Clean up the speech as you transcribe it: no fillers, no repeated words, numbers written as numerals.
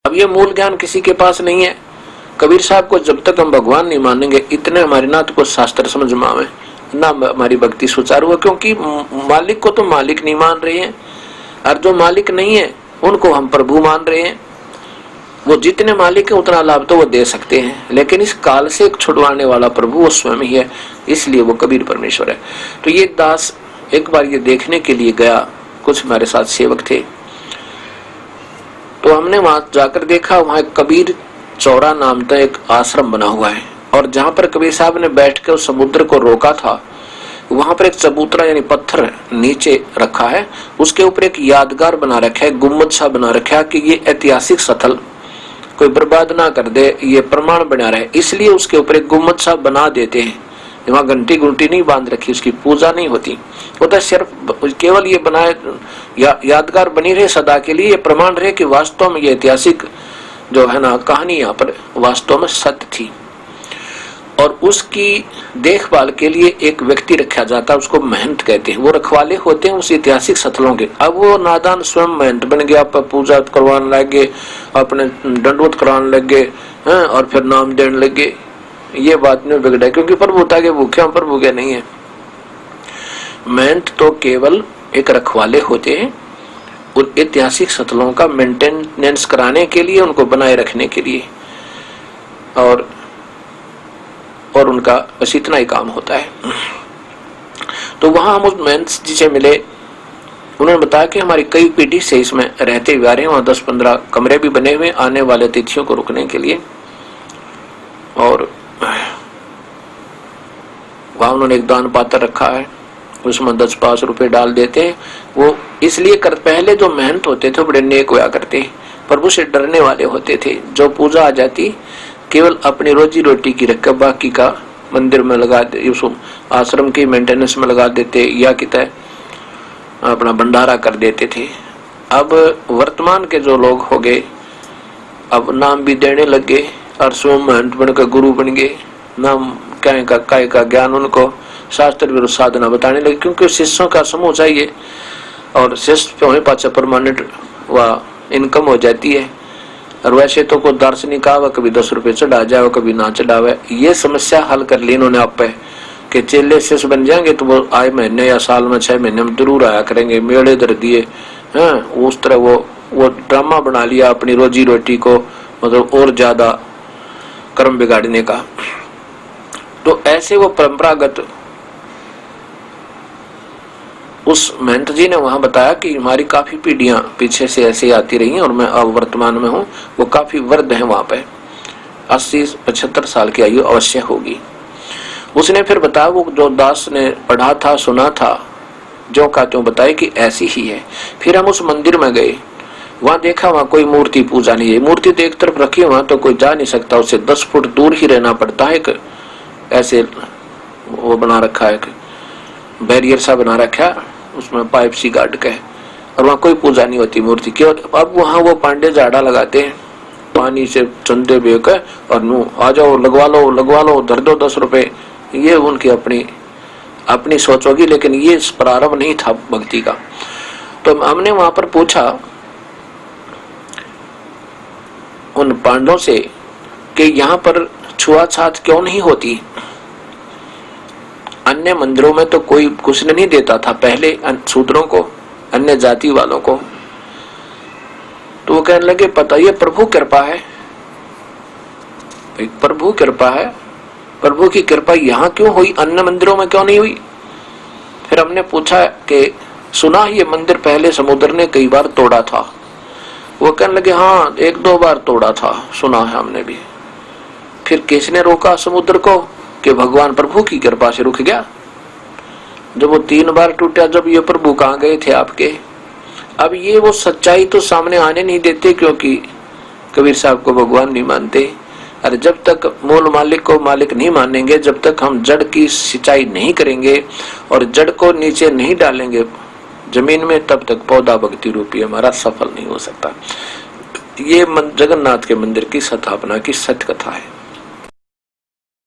अब ये मूल ज्ञान किसी के पास नहीं है। कबीर साहब को जब तक हम भगवान नहीं मानेंगे, इतने हमारे ना तो कुछ शास्त्र समझ में आवे, ना हमारी भक्ति सुचारू हो, क्योंकि मालिक को तो मालिक नहीं मान रहे हैं, और जो मालिक नहीं है उनको हम प्रभु मान रहे हैं। वो जितने मालिक है उतना लाभ तो वो दे सकते हैं, लेकिन इस काल से छुड़वाने वाला प्रभु वो स्वयं ही है, इसलिए वो कबीर परमेश्वर है। तो ये दास एक बार ये देखने के लिए गया, कुछ हमारे साथ सेवक थे, तो हमने वहां जाकर देखा, वहां कबीर चौरा नाम का एक आश्रम बना हुआ है, और जहां पर कबीर साहब ने बैठ के उस समुद्र को रोका था, वहां पर एक चबूतरा यानी पत्थर नीचे रखा है, उसके ऊपर एक यादगार बना रखा है, गुम्बद सा बना रखा है कि ये ऐतिहासिक स्थल कोई बर्बाद ना कर दे, ये प्रमाण बना रहे, इसलिए उसके ऊपर एक गुम्बद सा बना देते हैं। वहां घंटी गुंटी नहीं बांध रखी, उसकी पूजा नहीं होती, वो तो सिर्फ केवल ये बनाए यादगार बनी रहे सदा के लिए, ये प्रमाण रहे कि वास्तव में ये ऐतिहासिक जो है ना कहानी यहाँ पर वास्तव में सत्य थी। और उसकी देखभाल के लिए एक व्यक्ति रखा जाता है, उसको महंत कहते हैं, वो रखवाले होते हैं उस ऐतिहासिक स्थलों के। अब वो नादान स्वयं महंत बन गया, पूजा करवाने लगे, अपने दंडवत कराने लगे, और फिर नाम देने लगे। ये बात नहीं बिगड़ा, क्योंकि प्रभुता के भूखे हम प्रभु के नहीं है। महंत तो केवल एक रखवाले होते हैं उन ऐतिहासिक स्थलों का मेंटेनेंस कराने के लिए, उनको बनाए रखने के लिए, और उनका बस इतना ही काम होता है। तो वहां हम उस महंत जी से मिले, उन्होंने बताया कि हमारी कई पीढ़ी से इसमें रहते हुए आ रहे हैं, वहां 10-15 कमरे भी बने हुए आने वाले अतिथियों को रुकने के लिए, और वहां उन्होंने एक दान पात्र रखा है, उसमें 10-5 रुपए डाल देते हैं। वो इसलिए कर, पहले जो महंत होते थे बड़े नेक हुआ करते, प्रभु से डरने वाले होते थे, जो पूजा आ जाती केवल अपनी रोजी रोटी की रखकर बाकी का मंदिर में लगा दे, उसको आश्रम की मेंटेनेंस में लगा देते, या कितना अपना भंडारा कर देते थे। अब वर्तमान के जो लोग हो गए, अब नाम भी देने लगे और स्वयं महंत बनकर गुरु बन गए, नाम काय का ज्ञान उनको शास्त्र विरुद्ध साधना बताने लगे, क्योंकि शिष्यों का समूह चाहिए, और शिष्य होने पाछे परमानेंट व इनकम हो जाती है। और वैसे तो कोई दार्शनिक आवा, कभी 10 रुपए चढ़ा जाए, कभी ना चढ़ावे। ये समस्या हल कर ली इन्होंने आप पे कि चेले शिष्य बन जाएंगे तो वो आए महीने या साल में 6 महीने में जरूर आया करेंगे, मेले धर दिए हैं, उस तरह वो ड्रामा बना लिया अपनी रोजी रोटी को, मतलब और ज्यादा कर्म बिगाड़ने का। तो ऐसे वो परंपरागत उस महंत जी ने वहां बताया कि हमारी काफी पीढ़ियां पीछे से ऐसे आती रही हैं, और मैं अब वर्तमान में हूं, वो काफी वृद्ध है, वहां पे 80-75 साल की आयु अवश्य होगी। उसने फिर बताया, वो जो दास ने पढ़ा था सुना था, जो का त्यों बताया कि ऐसी ही है। फिर हम उस मंदिर में गए, वहां देखा वहां कोई मूर्ति पूजा नहीं है, मूर्ति तो एक तरफ रखी, वहां तो कोई जा नहीं सकता, उससे 10 फुट दूर ही रहना पड़ता है। एक ऐसे वो बना रखा है, बैरियर सा बना रखा है, उसमें पाइप सी गार्ड का है, और वहां कोई पूजा नहीं होती मूर्ति की। अब वहां वो पांडे झाड़ा लगाते हैं, पानी से चंदे बेकर, और नू आ जाओ लगवा लो, धर दो 10 रुपए। ये उनकी अपनी सोच होगी, लेकिन ये प्रारंभ नहीं था भक्ति का। तो हमने वहां पर पूछा उन पांडवों से कि यहाँ पर छुआछात क्यों नहीं होती? अन्य मंदिरों में तो कोई कुछ नहीं देता था पहले शूद्रों को, अन्य जाति वालों को। तो वो कहने लगे, पता ये प्रभु कृपा है, प्रभु कृपा है, प्रभु की कृपा यहाँ क्यों हुई, अन्य मंदिरों में क्यों नहीं हुई? फिर हमने पूछा कि सुना ये मंदिर पहले समुद्र ने कई बार तोड़ा था। वो कहने लगे, हाँ 1-2 बार तोड़ा था, सुना है हमने भी। फिर किसने रोका समुद्र को? कि भगवान प्रभु की कृपा से रुक गया। जब वो 3 बार टूटा, जब ये प्रभु कहाँ गए थे आपके? अब ये वो सच्चाई तो सामने आने नहीं देते, क्योंकि कबीर साहब को भगवान नहीं मानते। अरे जब तक मूल मालिक को मालिक नहीं मानेंगे, जब तक हम जड़ की सिंचाई नहीं करेंगे और जड़ को नीचे नहीं डालेंगे जमीन में, तब तक पौधा भक्ति रूपी हमारा सफल नहीं हो सकता। ये जगन्नाथ के मंदिर की स्थापना की सत्य कथा है।